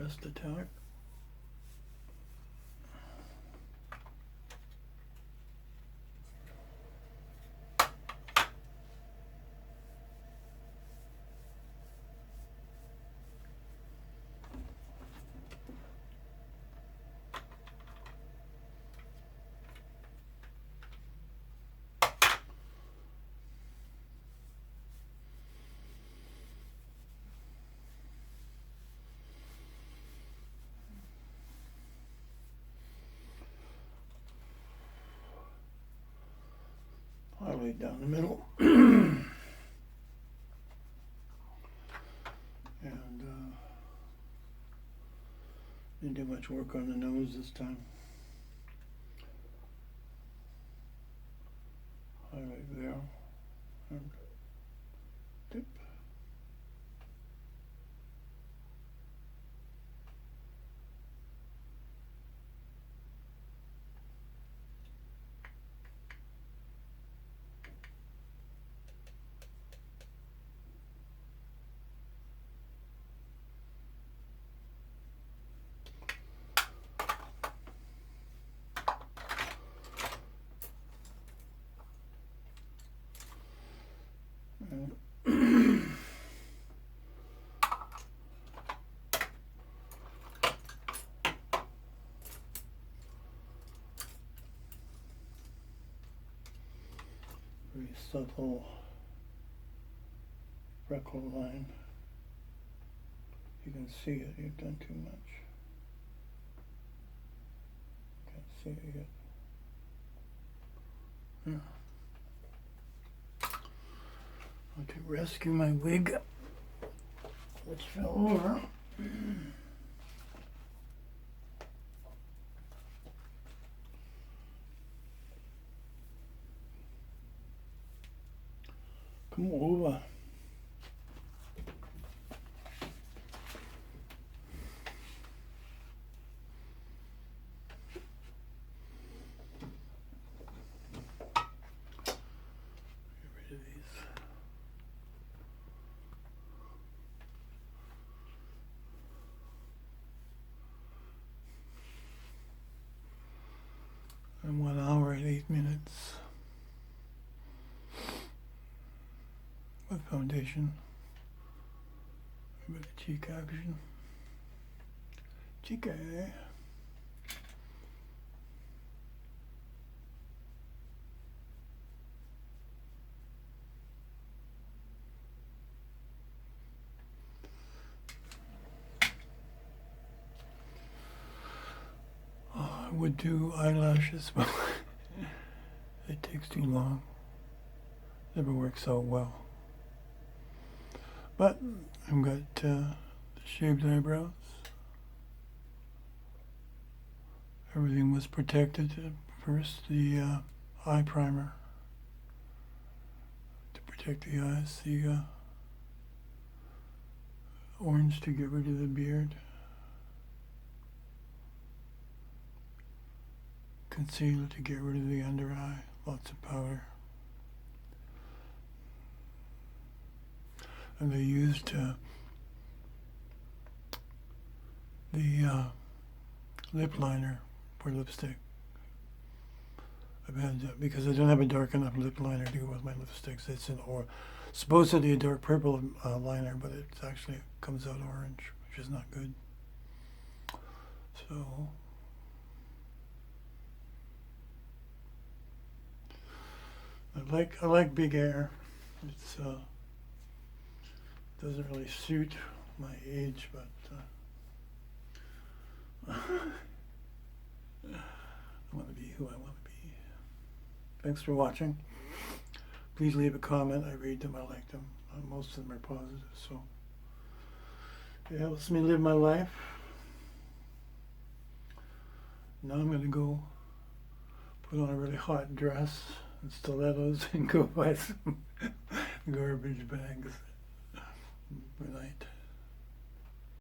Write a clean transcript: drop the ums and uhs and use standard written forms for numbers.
best attack. Highlight down the middle. And didn't do much work on the nose this time. Highlight there and dip. Very subtle freckle line. You can see it, you've done too much. Can't see it yet. Yeah. To rescue my wig, which fell over. Come over. Get rid of these. And 1 hour and 8 minutes with foundation. A bit of cheek action. Cheek eye. I would do eyelashes, but it takes too long. Never works out well. But I've got the shaved eyebrows. Everything was protected. First, the eye primer to protect the eyes. The orange to get rid of the beard. Concealer to get rid of the under eye, lots of powder. And they used the lip liner for lipstick. I've had because I don't have a dark enough lip liner to go with my lipsticks. It's supposedly a dark purple liner, but it actually comes out orange, which is not good. So. I like big hair. It's doesn't really suit my age, but I want to be who I want to be. Thanks for watching. Please leave a comment. I read them. I like them. Most of them are positive, so it helps me live my life. Now I'm going to go put on a really hot dress and stilettos and go buy some garbage bags. Good night.